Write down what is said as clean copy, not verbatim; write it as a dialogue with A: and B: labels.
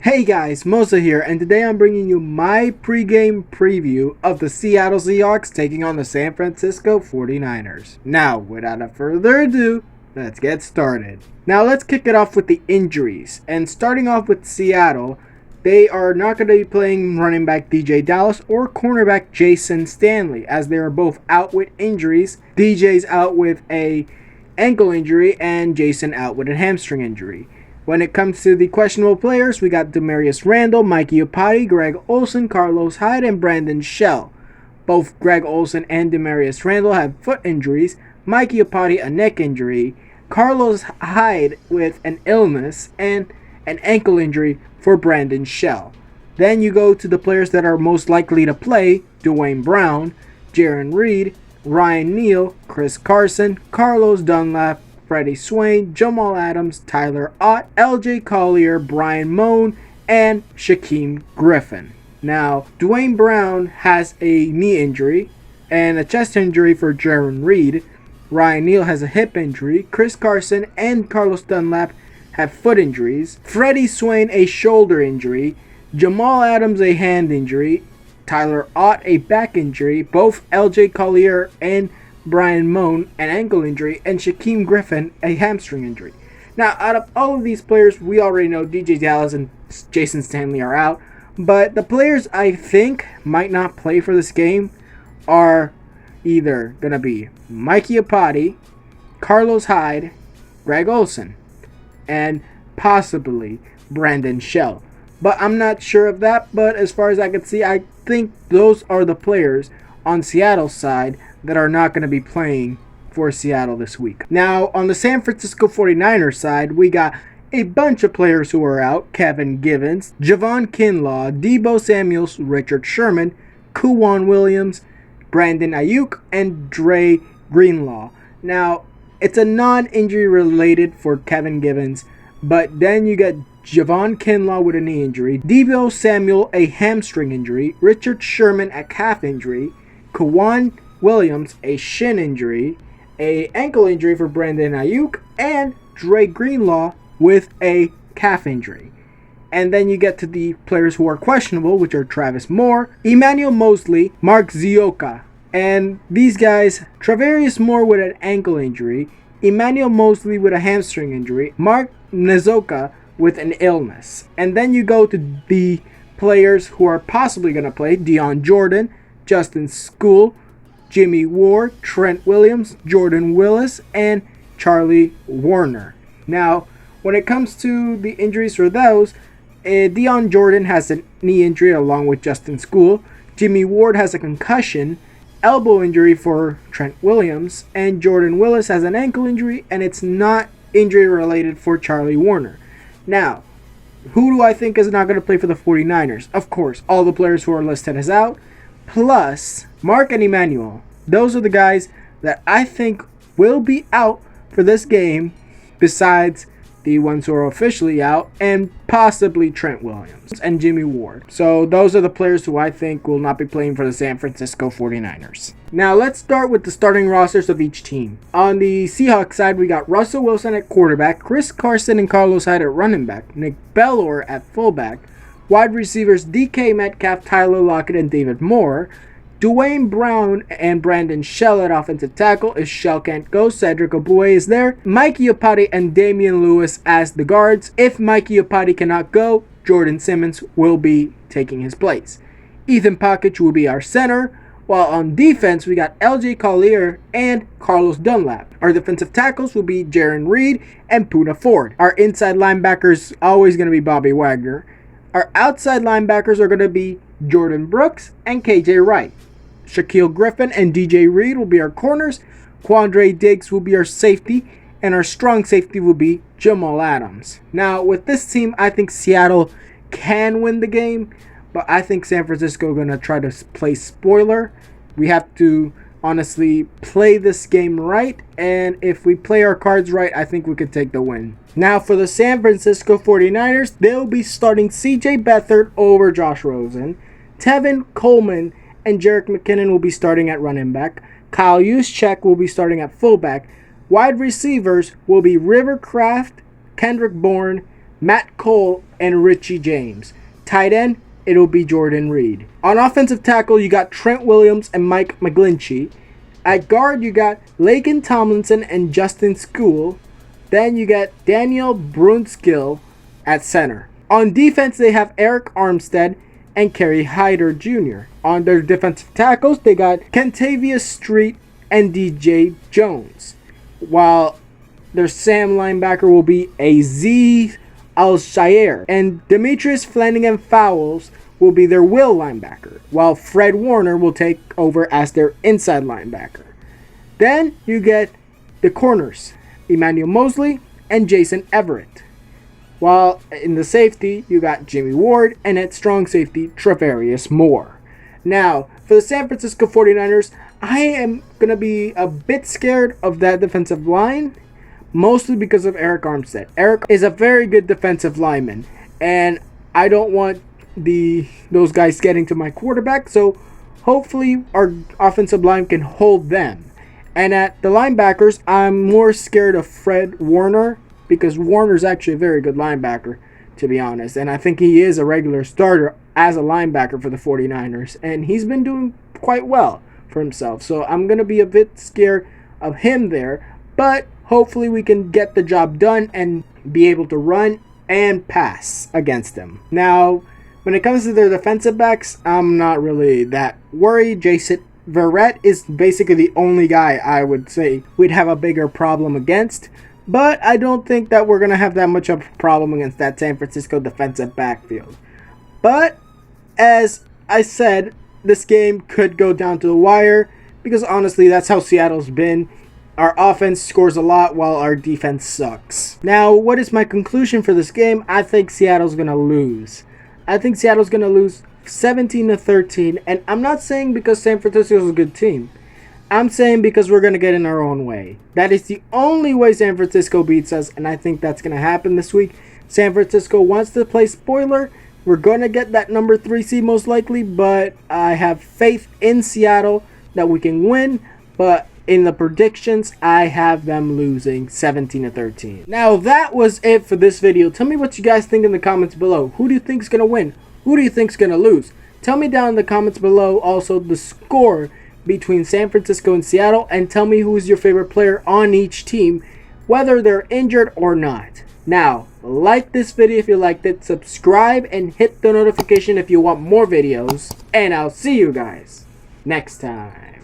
A: Hey guys, Mosa here, and today I'm bringing you my pregame preview of the Seattle Seahawks taking on the San Francisco 49ers. Now, without further ado, let's get started. Now, let's kick it off with the injuries. And starting off with Seattle, they are not going to be playing running back DJ Dallas or cornerback Jason Stanley, as they are both out with injuries. DJ's out with a ankle injury, and Jason out with a hamstring injury. When it comes to the questionable players, we got Demarius Randall, Mike Iupati, Greg Olsen, Carlos Hyde, and Brandon Shell. Both Greg Olsen and Demarius Randall have foot injuries, Mike Iupati a neck injury, Carlos Hyde with an illness, and an ankle injury for Brandon Shell. Then you go to the players that are most likely to play: Dwayne Brown, Jaron Reed, Ryan Neal, Chris Carson, Carlos Dunlap, Freddie Swain, Jamal Adams, Tyler Ott, LJ Collier, Brian Moan, and Shaquem Griffin. Now, Dwayne Brown has a knee injury and a chest injury for Jaron Reed. Ryan Neal has a hip injury. Chris Carson and Carlos Dunlap have foot injuries. Freddie Swain a shoulder injury. Jamal Adams a hand injury. Tyler Ott a back injury. Both LJ Collier and Brian Moan an ankle injury, and Shaquem Griffin a hamstring injury. Now, out of all of these players, we already know DJ Dallas and Jason Stanley are out, but the players I think might not play for this game are either going to be Mike Iupati, Carlos Hyde, Greg Olsen, and possibly Brandon Shell. But I'm not sure of that, but as far as I can see, I think those are the players on Seattle's side that are not going to be playing for Seattle this week. Now, on the San Francisco 49ers side, we got a bunch of players who are out: Kevin Givens, Javon Kinlaw, Deebo Samuels, Richard Sherman, Kuwan Williams, Brandon Ayuk, and Dre Greenlaw. Now, it's a non-injury related for Kevin Givens, but then you get Javon Kinlaw with a knee injury, Deebo Samuel a hamstring injury, Richard Sherman a calf injury, Kuwan Williams a shin injury, a ankle injury for Brandon Ayuk, and Dre Greenlaw with a calf injury. And then you get to the players who are questionable, which are Travis Moore, Emmanuel Mosley, Mark Zioka. And these guys, Travarius Moore with an ankle injury, Emmanuel Mosley with a hamstring injury, Mark Nzoka with an illness. And then you go to the players who are possibly going to play: Dion Jordan, Justin School, Jimmy Ward, Trent Williams, Jordan Willis, and Charlie Warner. Now, when it comes to the injuries for those, Dion Jordan has a knee injury along with Justin School. Jimmy Ward has a concussion, elbow injury for Trent Williams, and Jordan Willis has an ankle injury, and it's not injury related for Charlie Warner. Now, who do I think is not going to play for the 49ers? Of course, all the players who are listed as out, plus Mark and Emmanuel. Those are the guys that I think will be out for this game, besides the ones who are officially out, and possibly Trent Williams and Jimmy Ward. So those are the players who I think will not be playing for the San Francisco 49ers. Now let's start with the starting rosters of each team. On the Seahawks side, we got Russell Wilson at quarterback, Chris Carson and Carlos Hyde at running back, Nick Bellor at fullback, wide receivers DK Metcalf, Tyler Lockett, and David Moore, Dwayne Brown and Brandon Shell at offensive tackle. If Shell can't go, Cedric Ogbuehi is there. Mike Iupati and Damian Lewis as the guards. If Mike Iupati cannot go, Jordan Simmons will be taking his place. Ethan Package will be our center, while on defense we got LJ Collier and Carlos Dunlap. Our defensive tackles will be Jaron Reed and Poona Ford. Our inside linebackers always going to be Bobby Wagner. Our outside linebackers are going to be Jordan Brooks and KJ Wright. Shaquille Griffin and DJ Reed will be our corners. Quandre Diggs will be our safety, and our strong safety will be Jamal Adams. Now, with this team, I think Seattle can win the game, but I think San Francisco is going to try to play spoiler. We have to honestly play this game right, and if we play our cards right, I think we could take the win. Now, for the San Francisco 49ers, they'll be starting CJ Beathard over Josh Rosen. Tevin Coleman and Jerick McKinnon will be starting at running back. Kyle Juszczyk will be starting at fullback. Wide receivers will be Rivercraft, Kendrick Bourne, Matt Cole and Richie James. Tight end, it'll be Jordan Reed. On offensive tackle, you got Trent Williams and Mike McGlinchey. At guard, you got Laken Tomlinson and Justin School. Then you get Daniel Brunskill at center. On defense, they have Eric Armstead and Kerry Hyder Jr. On their defensive tackles, they got Kentavious Street and DJ Jones. While their Sam linebacker will be Aziz Al-Shaair. And Demetrius Flanagan Fowles will be their will linebacker, while Fred Warner will take over as their inside linebacker. Then you get the corners, Emmanuel Mosley and Jason Everett. While in the safety, you got Jimmy Ward, and at strong safety, Travarius Moore. Now, for the San Francisco 49ers, I am going to be a bit scared of that defensive line, mostly because of Eric Armstead. Eric is a very good defensive lineman, and I don't want those guys getting to my quarterback, so hopefully our offensive line can hold them. And at the linebackers, I'm more scared of Fred Warner, because Warner's actually a very good linebacker, to be honest, and I think he is a regular starter as a linebacker for the 49ers, and he's been doing quite well for himself, so I'm going to be a bit scared of him there, but hopefully we can get the job done and be able to run and pass against them. Now, when it comes to their defensive backs, I'm not really that worried. Jason Verrett is basically the only guy I would say we'd have a bigger problem against, but I don't think that we're going to have that much of a problem against that San Francisco defensive backfield. But, as I said, this game could go down to the wire, because honestly, that's how Seattle's been. Our offense scores a lot while our defense sucks. Now, what is my conclusion for this game? I think Seattle's going to lose. I think Seattle's going to lose 17-13, and I'm not saying because San Francisco is a good team. I'm saying because we're going to get in our own way. That is the only way San Francisco beats us, and I think that's going to happen this week. San Francisco wants to play spoiler. We're going to get that number 3 seed most likely, but I have faith in Seattle that we can win, but in the predictions, I have them losing 17-13. Now, that was it for this video. Tell me what you guys think in the comments below. Who do you think is going to win? Who do you think is going to lose? Tell me down in the comments below also the score between San Francisco and Seattle, and tell me who is your favorite player on each team, whether they're injured or not. Now, like this video if you liked it, subscribe, and hit the notification if you want more videos, and I'll see you guys next time.